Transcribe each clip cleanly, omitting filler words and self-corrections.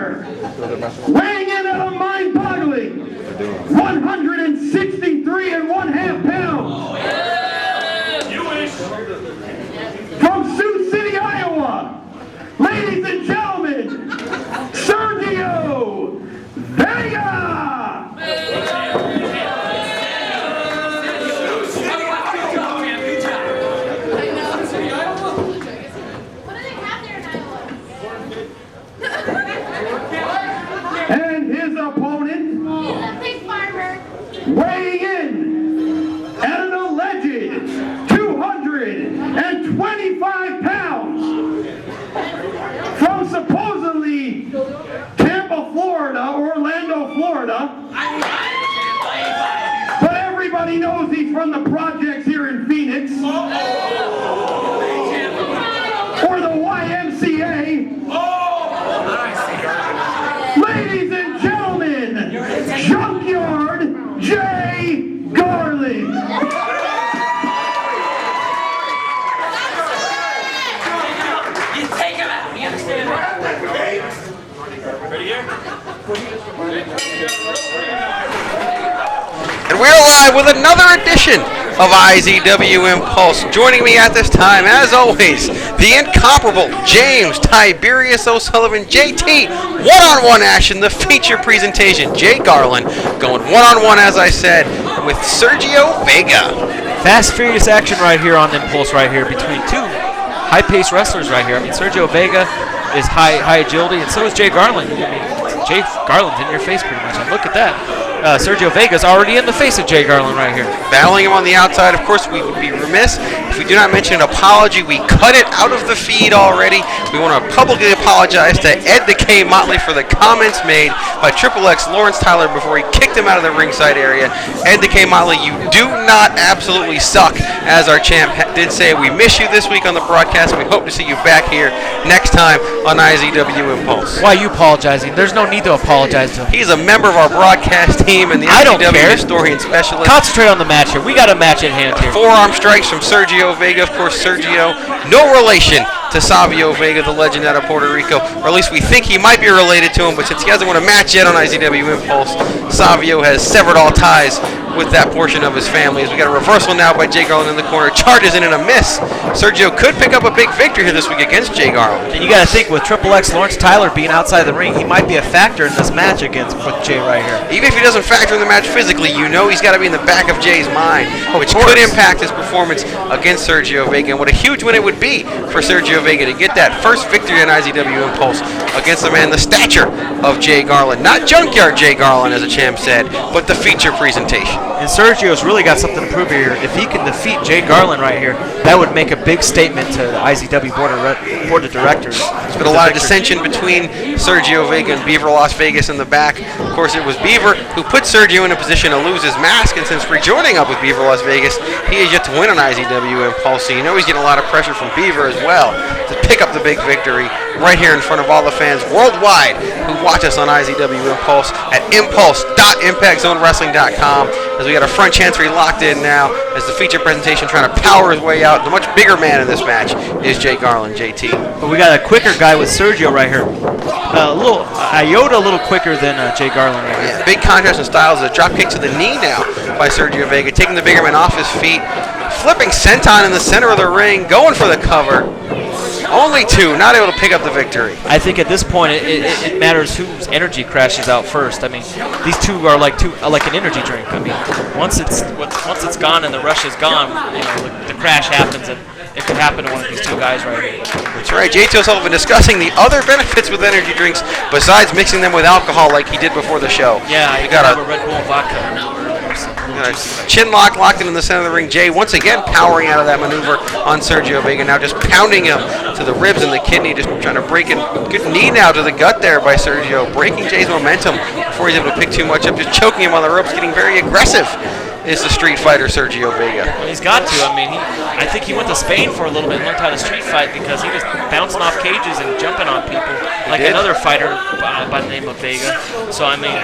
Jr., weighing in at a mind-boggling 163 and 1/2 pounds. From Sioux City, Iowa, ladies and gentlemen, Sergio Vega! And his opponent, weighing in at an alleged 225 pounds, from supposedly Tampa, Florida, Orlando, Florida, but everybody knows he's from the projects here in Phoenix, or the YMCA. Ladies and gentlemen, Junkyard Jay Garland. You take him out. You understand? Ready here? And we're live with another edition of IZW Impulse. Joining me at this time, as always, the incomparable James Tiberius O'Sullivan, JT, one-on-one action, the feature presentation, Jay Garland, going one-on-one, as I said, with Sergio Vega. Fast, furious action right here on Impulse right here between two high-paced wrestlers right here. I mean, Sergio Vega is high agility, and so is Jay Garland. I mean, Jay Garland's in your face pretty much. And look at that. Sergio Vega's already in the face of Jay Garland right here. Battling him on the outside. Of course, we would be remiss if we do not mention an apology. We cut it out of the feed already. We want to publicly apologize to Ed the K Motley for the comments made by Triple X Lawrence Tyler before he kicked him out of the ringside area. Ed the K Motley, you do not absolutely suck, as our champ did say. We miss you this week on the broadcast, and we hope to see you back here next time on IZW Impulse. Why are you apologizing? There's no need to apologize to him. He's a member of our broadcast team and the IZW historian specialist. Concentrate on the match here. We got a match at hand here. Forearm strikes from Sergio Vega. Of course, Sergio, no relation to Savio Vega, the legend out of Puerto Rico, or at least we think he might be related to him, but since he hasn't won a match yet on IZW Impulse, Savio has severed all ties with that portion of his family. As we got a reversal now by Jay Garland in the corner. Charges in and a miss. Sergio could pick up a big victory here this week against Jay Garland. And you got to think, with Triple X Lawrence Tyler being outside the ring, he might be a factor in this match with Jay right here. Even if he doesn't factor in the match physically, you know he's got to be in the back of Jay's mind, which could impact his performance against Sergio Vega. And what a huge win it would be for Sergio Vega to get that first victory on IZW Impulse against a man the stature of Jay Garland. Not Junkyard Jay Garland, as the champ said, but the feature presentation. And Sergio's really got something to prove here. If he can defeat Jay Garland right here, that would make a big statement to the IZW board of directors. There's been a lot of dissension between Sergio Vega and Beaver Las Vegas in the back. Of course, it was Beaver who put Sergio in a position to lose his mask, and since rejoining up with Beaver Las Vegas, he has yet to win on IZW Impulse, so you know he's getting a lot of pressure from Beaver as well to pick up the big victory right here in front of all the fans worldwide who watch us on IZW Impulse at impulse.impactzonewrestling.com. As we got a front chancery locked in now as the feature presentation trying to power his way out. The much bigger man in this match is Jay Garland, JT. But we got a quicker guy with Sergio right here. A little quicker than Jay Garland right here. Yeah, big contrast in styles. A drop kick to the knee now by Sergio Vega, taking the bigger man off his feet, flipping senton in the center of the ring, going for the cover. Only two, not able to pick up the victory. I think at this point it matters whose energy crashes out first. I mean, these two are like an energy drink. I mean, once it's gone and the rush is gone, you know, the crash happens, and it could happen to one of these two guys right here. That's right. JT O'Sullivan discussing the other benefits with energy drinks besides mixing them with alcohol like he did before the show. Yeah, we got a Red Bull vodka. Chin lock locked in the center of the ring. Jay once again powering out of that maneuver on Sergio Vega, now just pounding him to the ribs and the kidney, just trying to break it. Good knee now to the gut there by Sergio, breaking Jay's momentum before he's able to pick too much up, just choking him on the ropes, getting very aggressive. Is the street fighter Sergio Vega. Well, he's got to. I mean, I think he went to Spain for a little bit and learned how to street fight, because he was bouncing off cages and jumping on people like another fighter by the name of Vega. So, I mean,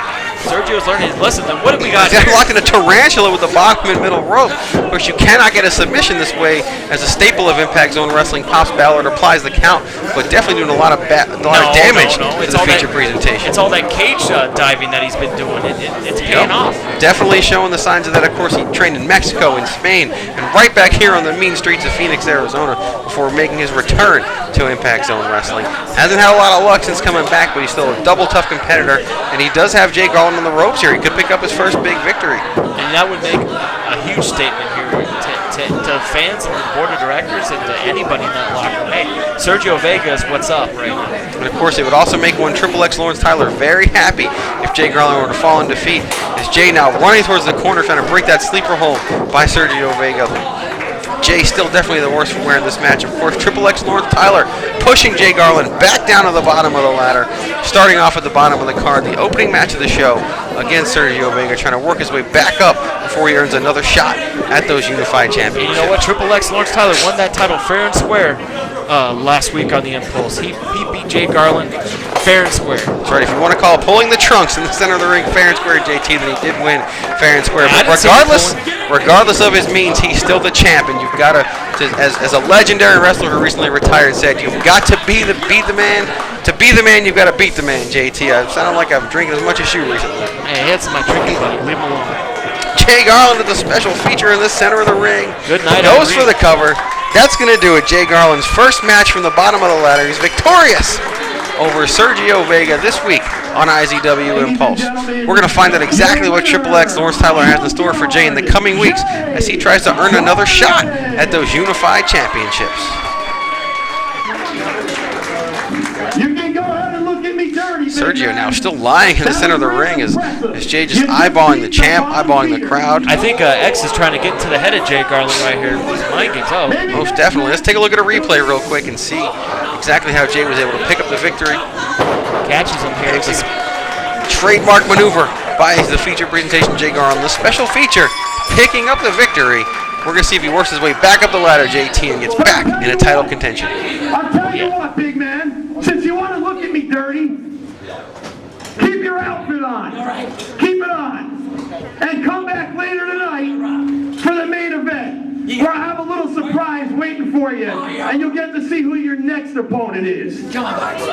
Sergio's learning his lesson. Then what do we got He's here? locked in a tarantula with the bottom and middle rope. Of course, you cannot get a submission this way, as a staple of Impact Zone Wrestling. Pops Ballard applies the count, but definitely doing a lot of damage to the feature presentation. It's all that cage diving that he's been doing. It's paying off. Definitely showing the signs of that. Of course, he trained in Mexico and Spain, and right back here on the mean streets of Phoenix, Arizona, before making his return to Impact Zone Wrestling. Hasn't had a lot of luck since coming back, but he's still a double tough competitor, and he does have Jay Garland on the ropes here. He could pick up his first big victory. And that would make a huge statement here to fans and the board of directors and to anybody in that locker room. Hey, Sergio Vega is what's up right now. And of course, it would also make one Triple X Lawrence Tyler very happy if Jay Garland were to fall in defeat, as Jay now running towards the corner trying to break that sleeper hold by Sergio Vega. Jay still definitely the worst for wearing this match. Of course, Triple X Lawrence Tyler pushing Jay Garland back down to the bottom of the ladder, starting off at the bottom of the card. The opening match of the show against Sergio Vega, trying to work his way back up before he earns another shot at those Unified Championships. You know what? Triple X Lawrence Tyler won that title fair and square last week on the Impulse. He beat Jay Garland fair and square. That's right. If you want to call pulling the trunks in the center of the ring fair and square, JT, then he did win fair and square. But regardless of his means, he's still the champ, and you've got to as a legendary wrestler who recently retired said, you've got to beat the man. To be the man, you've got to beat the man, JT. I sounded like I'm drinking as much as you recently. Hey, that's my drinking buddy. Leave him alone. Jay Garland with a special feature in the center of the ring. Good night. Goes for the cover. That's going to do it. Jay Garland's first match from the bottom of the ladder. He's victorious over Sergio Vega this week on IZW Impulse. We're going to find out exactly what Triple X Lawrence Tyler has in store for Jay in the coming weeks as he tries to earn another shot at those Unified Championships. You can go ahead and look at me dirty. Sergio now still lying in the center of the ring as Jay just eyeballing the champ, eyeballing the crowd. I think X is trying to get to the head of Jay Garland right here. These mind games. Oh, most definitely. Let's take a look at a replay real quick and see exactly how Jay was able to pick up the victory. Catches him here. It's a trademark maneuver by the feature presentation, Jay Garland. The special feature, picking up the victory. We're going to see if he works his way back up the ladder, JT, and gets back in a title contention. I'll tell you what, big man. Since you want to look at me dirty, keep your outfit on. Keep it on. And come back later tonight for the main event, where I have a little surprise waiting for you. And you'll get to see who your next opponent is. Come on, buddy.